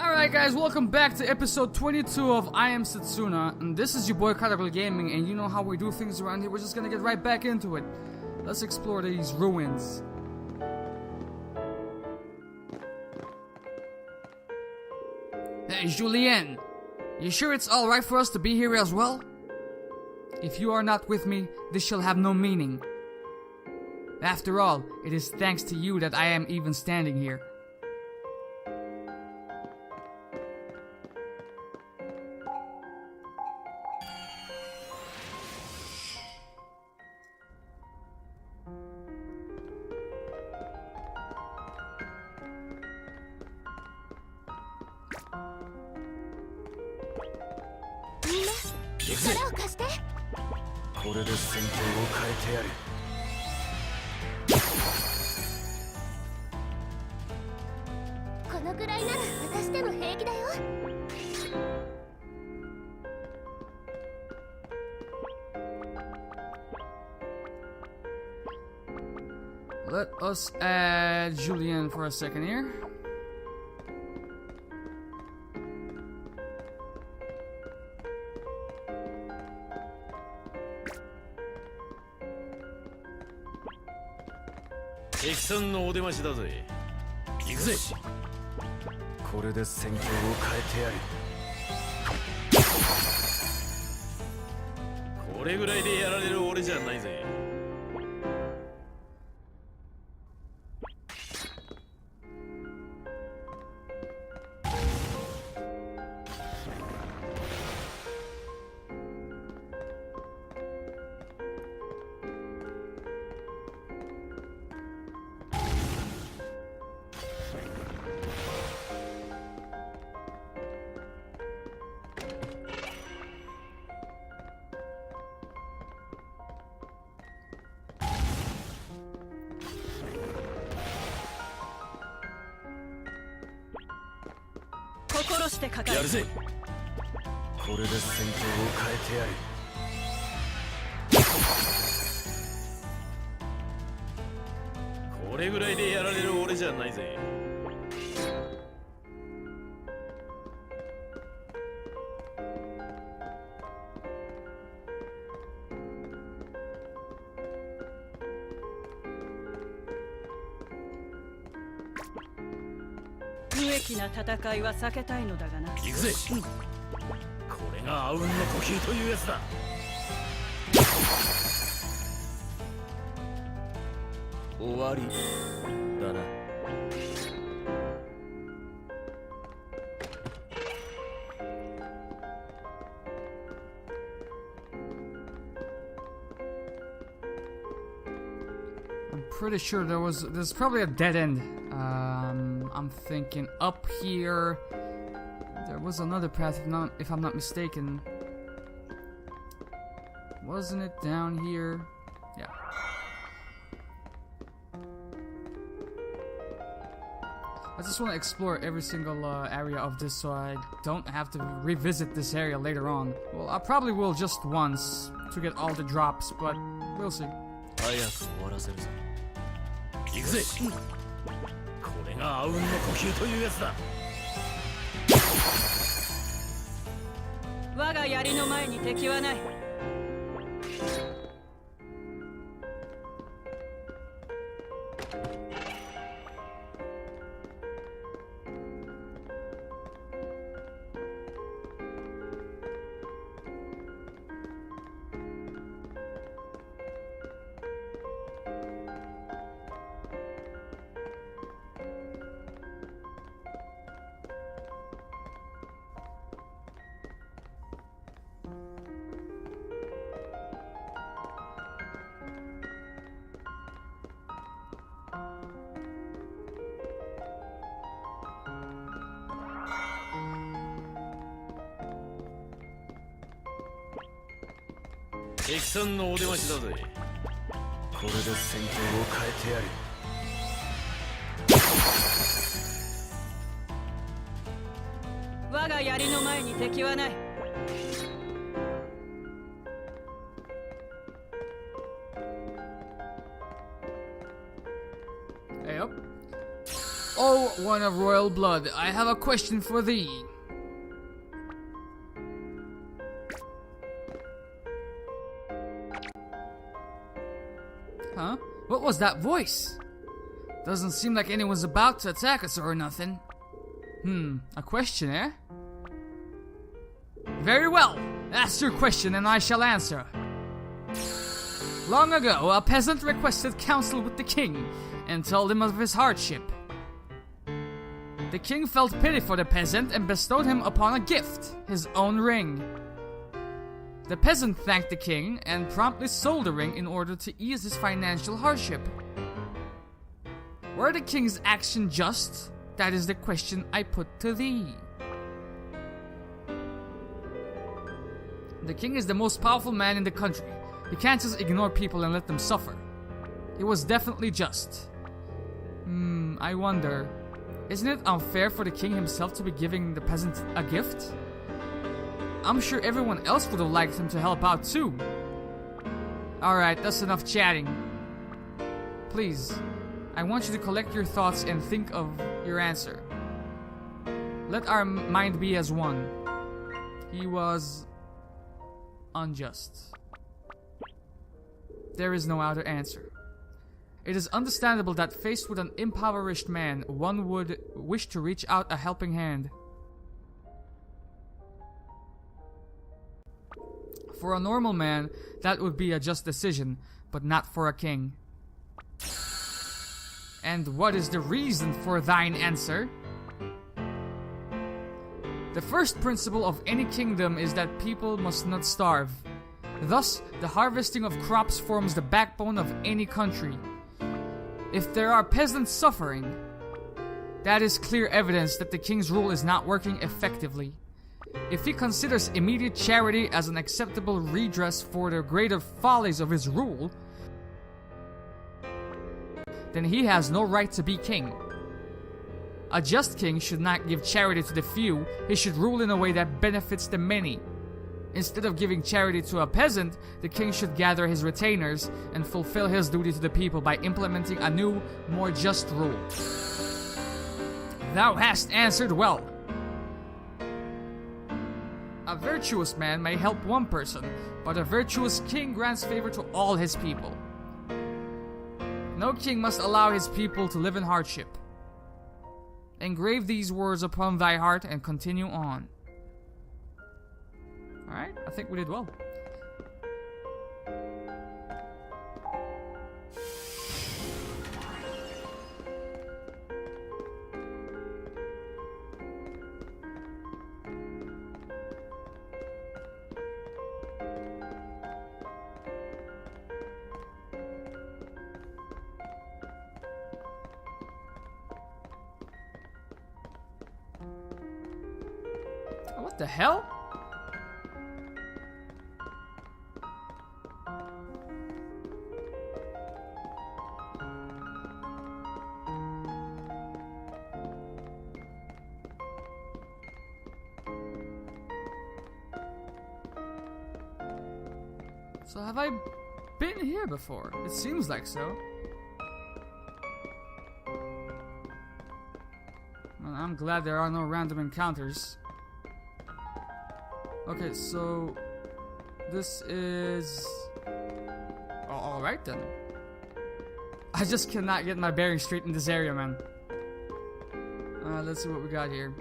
Alright guys, welcome back to episode 22 of I Am Setsuna, and this is your boy Karagol Gaming, and you know how we do things around here, we're just gonna get right back into it. Let's explore these ruins. Hey Julien, you sure it's alright for us to be here as well? If you are not with me, this shall have no meaning. After all, it is thanks to you that I am even standing here. Let us add Julien for a second here.やるぜ。これで戦況を変えてやる。これぐらいでやられる俺じゃないぜ。無益な戦いは避けたいのだがな。行くぜ。これが阿吽の呼吸というやつだ。終わりだな。I'm pretty sure there's probably a dead end. I'm thinking up here. There was another path, if I'm not mistaken. Wasn't it down here? Yeah. I just want to explore every single area of this so I don't have to revisit this area later on. Well, I probably will just once to get all the drops, but we'll see. 行くぜ。これが阿吽の呼吸というやつだ。我が槍の前に敵はない。敵さんのお出ましだぜ。これで戦況を変えてやる。我が槍の前に敵はない。Hey up. Oh, one of royal blood, I have a question for thee. Huh? What was that voice? Doesn't seem like anyone's about to attack us or nothing. A question, eh? Very well. Ask your question and I shall answer. Long ago, a peasant requested counsel with the king and told him of his hardship. The king felt pity for the peasant and bestowed him upon a gift, his own ring. The peasant thanked the king and promptly sold the ring in order to ease his financial hardship. Were the king's action just? That is the question I put to thee. The king is the most powerful man in the country. He can't just ignore people and let them suffer. It was definitely just. I wonder, isn't it unfair for the king himself to be giving the peasant a gift? I'm sure everyone else would have liked him to help out too. Alright, that's enough chatting. Please, I want you to collect your thoughts and think of your answer. Let our mind be as one. He was unjust. There is no other answer. It is understandable that faced with an impoverished man, one would wish to reach out a helping hand. For a normal man, that would be a just decision, but not for a king. And what is the reason for thine answer? The first principle of any kingdom is that people must not starve. Thus, the harvesting of crops forms the backbone of any country. If there are peasants suffering, that is clear evidence that the king's rule is not working effectively. If he considers immediate charity as an acceptable redress for the greater follies of his rule, then he has no right to be king. A just king should not give charity to the few, he should rule in a way that benefits the many. Instead of giving charity to a peasant, the king should gather his retainers and fulfill his duty to the people by implementing a new, more just rule. Thou hast answered well. A virtuous man may help one person, but a virtuous king grants favor to all his people. No king must allow his people to live in hardship. Engrave these words upon thy heart and continue on. Alright, I think we did well. What the hell? So have I been here before? It seems like so. Well, I'm glad there are no random encounters. Okay, so this is... Oh, alright then. I just cannot get my bearings straight in this area, man. Let's see what we got here.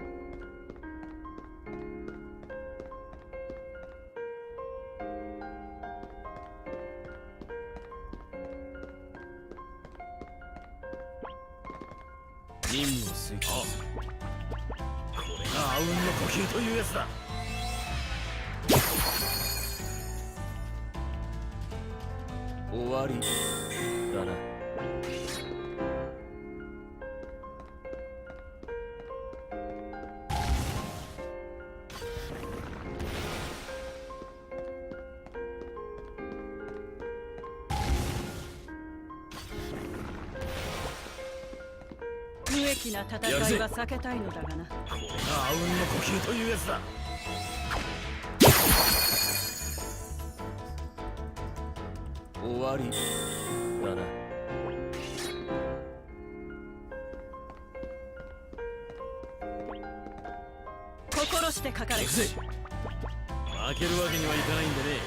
心してかかれ。負けるわけにはいかないんでね。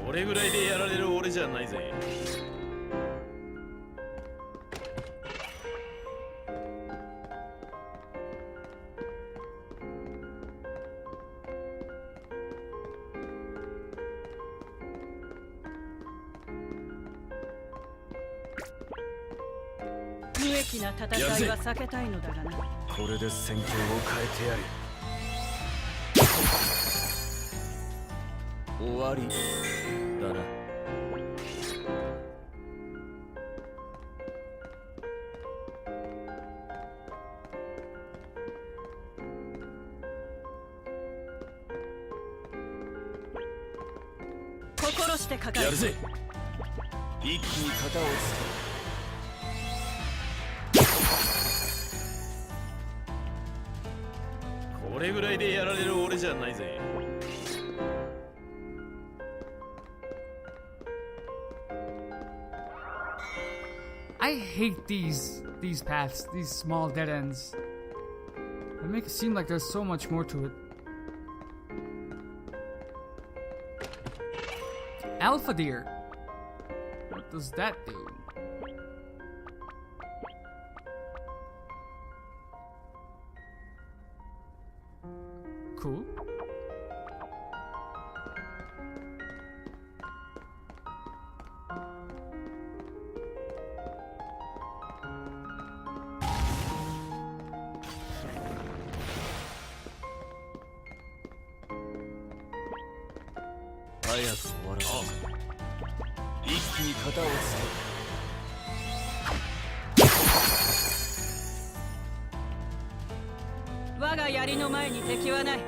これぐらいでやられる俺じゃないぜ。無益な戦いは避けたいのだがな。これで戦況を変えてやる。終わりだな。心してかかれ。やるぜ。一気に型をつけ。これぐらいでやられる俺じゃないぜ。I hate these paths, these small dead ends. They make it seem like there's so much more to it. Alpha deer. What does that do? Cool. Oh. 我が槍の前に敵はない。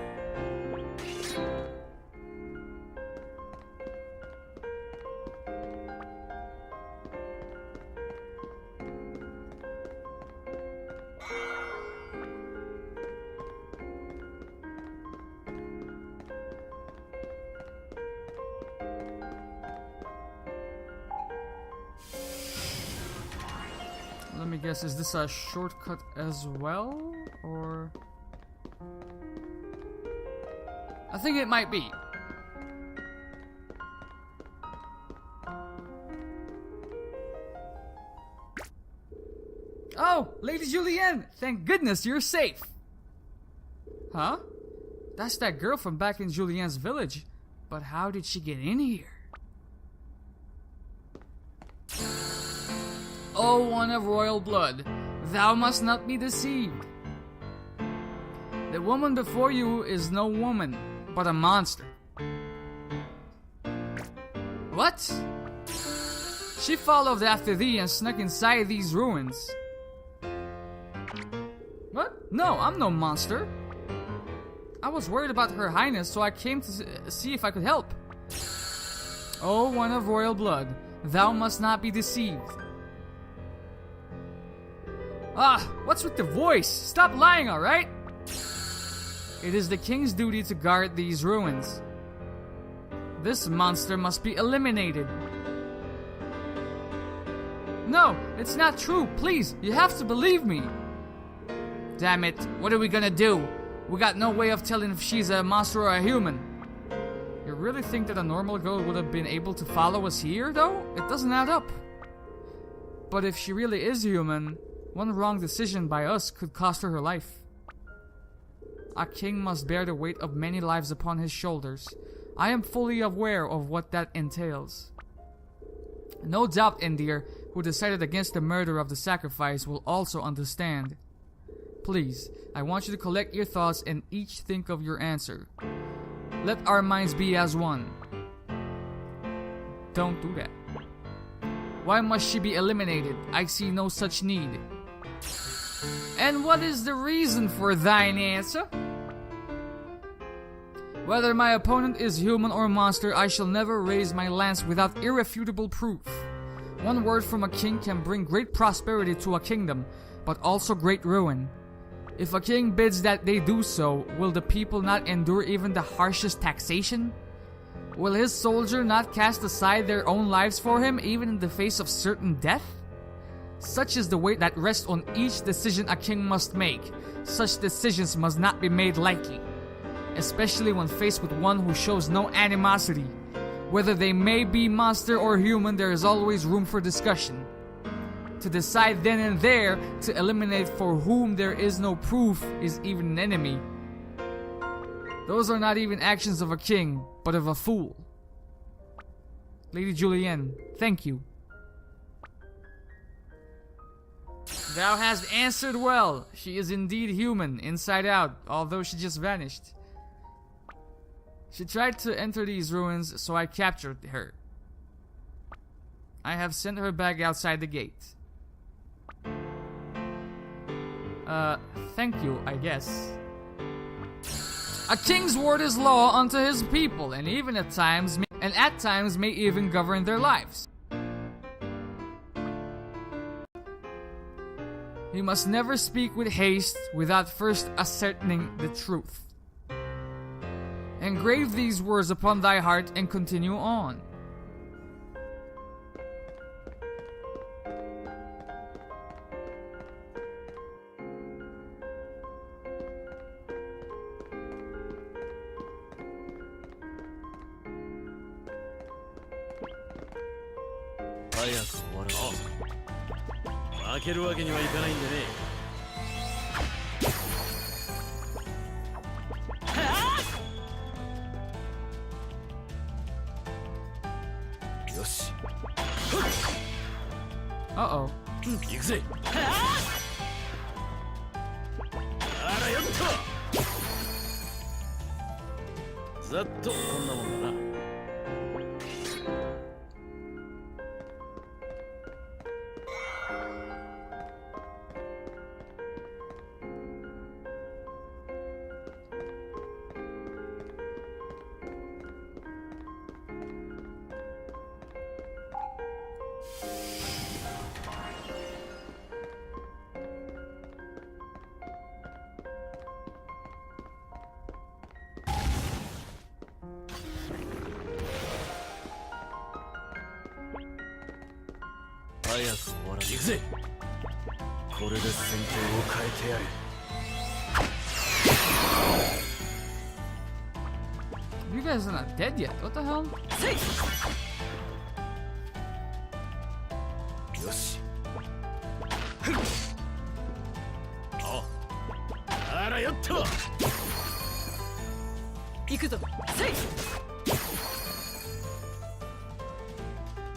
Let me guess, is this a shortcut as well? Or... I think it might be. Oh, Lady Julienne! Thank goodness you're safe! Huh? That's that girl from back in Julienne's village. But how did she get in here? O one of royal blood, thou must not be deceived. The woman before you is no woman, but a monster. What? She followed after thee and snuck inside these ruins. What? No, I'm no monster. I was worried about her highness, so I came to see if I could help. O one of royal blood, thou must not be deceived. Ah, what's with the voice? Stop lying, alright? It is the king's duty to guard these ruins. This monster must be eliminated. No, it's not true. Please, you have to believe me. Damn it, what are we gonna do? We got no way of telling if she's a monster or a human. You really think that a normal girl would have been able to follow us here, though? It doesn't add up. But if she really is human, one wrong decision by us could cost her life. A king must bear the weight of many lives upon his shoulders. I am fully aware of what that entails. No doubt Indir, who decided against the murder of the sacrifice, will also understand. Please, I want you to collect your thoughts and each think of your answer. Let our minds be as one. Don't do that. Why must she be eliminated? I see no such need. And what is the reason for thine answer? Whether my opponent is human or monster, I shall never raise my lance without irrefutable proof. One word from a king can bring great prosperity to a kingdom, but also great ruin. If a king bids that they do so, will the people not endure even the harshest taxation? Will his soldier not cast aside their own lives for him, even in the face of certain death? Such is the weight that rests on each decision a king must make. Such decisions must not be made lightly, especially when faced with one who shows no animosity. Whether they may be monster or human, there is always room for discussion. To decide then and there to eliminate for whom there is no proof is even an enemy. Those are not even actions of a king, but of a fool. Lady Julienne, thank you. Thou hast answered well. She is indeed human, inside out, although she just vanished. She tried to enter these ruins, so I captured her. I have sent her back outside the gate. Thank you, I guess. A king's word is law unto his people, and at times may even govern their lives. He must never speak with haste without first ascertaining the truth. Engrave these words upon thy heart and continue on. Uh-oh. 行くぜ。あらよっと。ざっとこんなもんだな。早く終わらせ。行くぜ。これで戦況を変えてやる。You guys are not dead yet. What the hell? よし。あらよっと。行くぞ。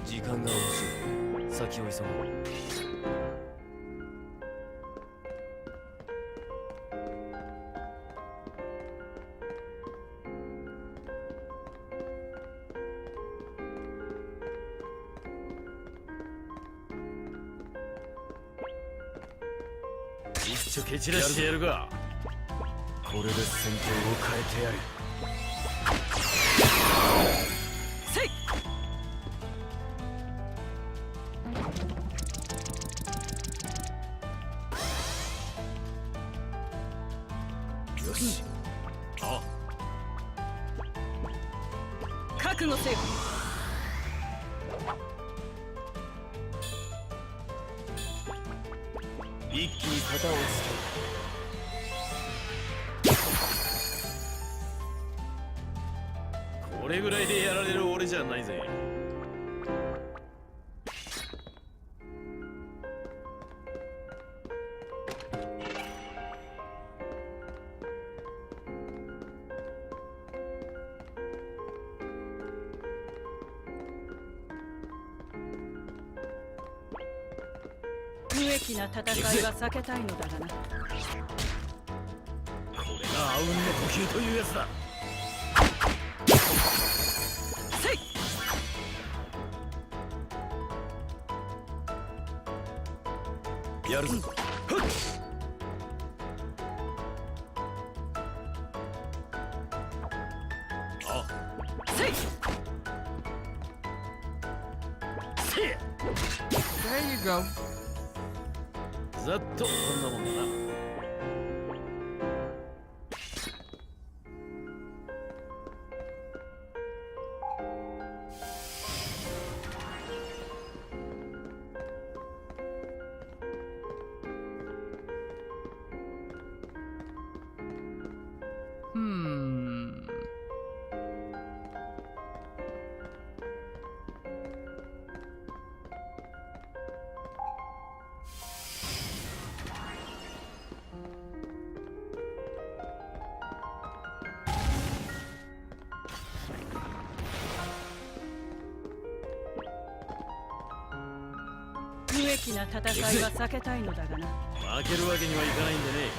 時間が惜しい。先を急ぐ。一丁蹴散らしてやるが。これで戦況を変えてやる。よし。覚悟せよ。一気に型をつける。これぐらいでやられる俺じゃないぜ。無益な戦いは避けたいのだがな。これが阿吽の呼吸というやつだ。やるぞ。There you go. ざっとこんなもんだな。きな戦いは避けたいのだがな。負けるわけにはいかないんでね。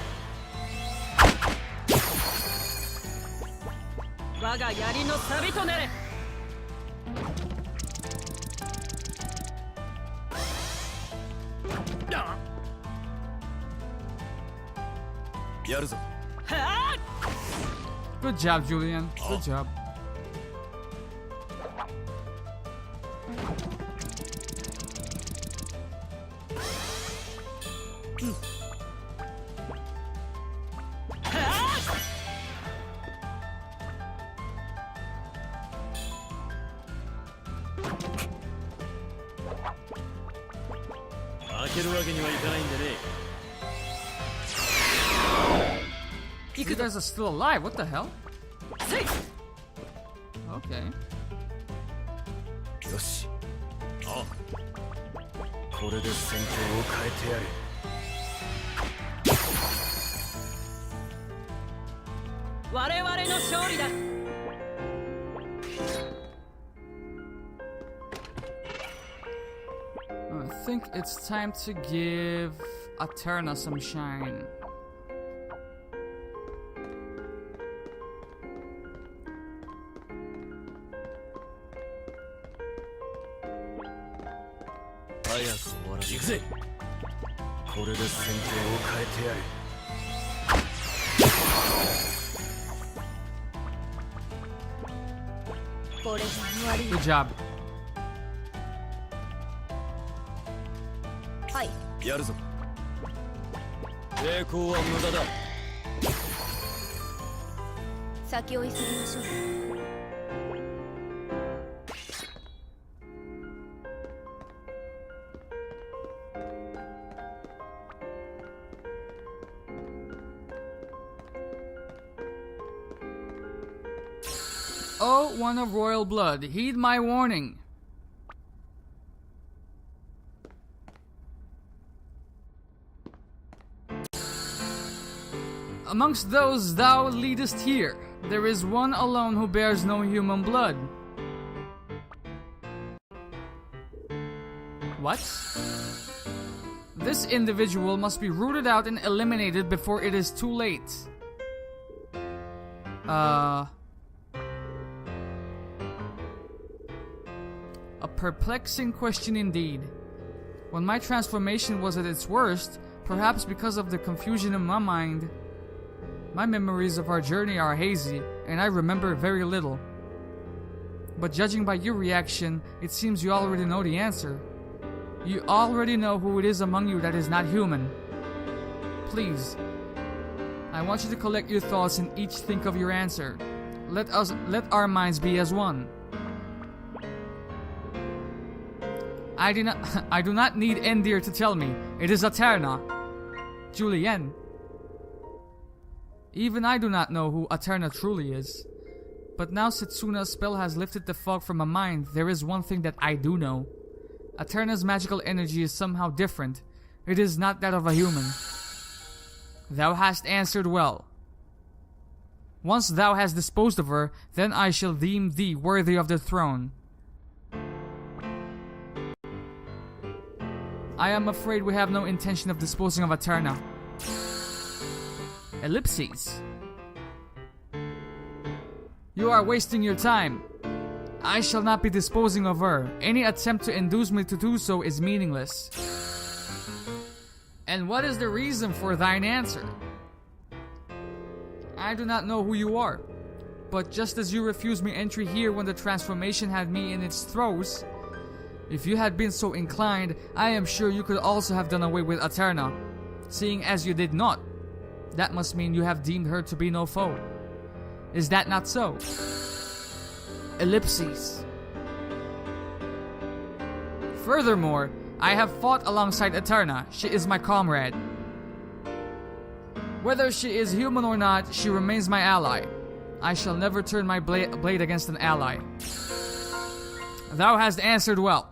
我が槍の錆となれ。やるぞ。 Good job, Julian. Good job. You guys are still alive. What the hell? Okay. よし。あ、これで戦況を変えてやる。我々の勝利だ。I think it's time to give Aterna some shine.行くぜ。これで戦況を変えてやる。これで終わり。 Good job. はい。やるぞ。抵抗は無駄だ。先追いするましょう。Oh, one of royal blood, heed my warning. Amongst those thou leadest here, there is one alone who bears no human blood. What? This individual must be rooted out and eliminated before it is too late. A perplexing question indeed. When my transformation was at its worst, perhaps because of the confusion in my mind, my memories of our journey are hazy, and I remember very little. But judging by your reaction, it seems you already know the answer. You already know who it is among you that is not human. Please, I want you to collect your thoughts and each think of your answer. Let our minds be as one. I do not need Endir to tell me. It is Aterna. Julien. Even I do not know who Aterna truly is. But now Setsuna's spell has lifted the fog from my mind, there is one thing that I do know. Aterna's magical energy is somehow different. It is not that of a human. Thou hast answered well. Once thou hast disposed of her, then I shall deem thee worthy of the throne. I am afraid we have no intention of disposing of Aterna. Ellipses. You are wasting your time. I shall not be disposing of her. Any attempt to induce me to do so is meaningless. And what is the reason for thine answer? I do not know who you are, but just as you refused me entry here when the transformation had me in its throes, if you had been so inclined, I am sure you could also have done away with Aterna. Seeing as you did not, that must mean you have deemed her to be no foe. Is that not so? Ellipses. Furthermore, I have fought alongside Aterna. She is my comrade. Whether she is human or not, she remains my ally. I shall never turn my blade against an ally. Thou hast answered well.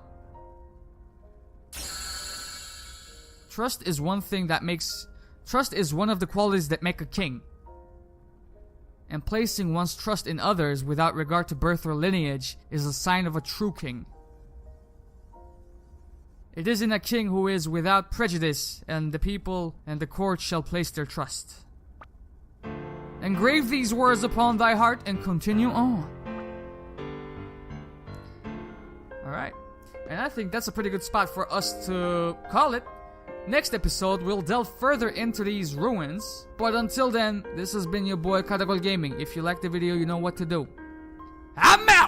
Trust is one of the qualities that make a king. And placing one's trust in others without regard to birth or lineage is a sign of a true king. It is in a king who is without prejudice, and the people and the court shall place their trust. Engrave these words upon thy heart and continue on. Alright. And I think that's a pretty good spot for us to call it. Next episode, we'll delve further into these ruins. But until then, this has been your boy Karagol Gaming. If you liked the video, you know what to do. I'm out!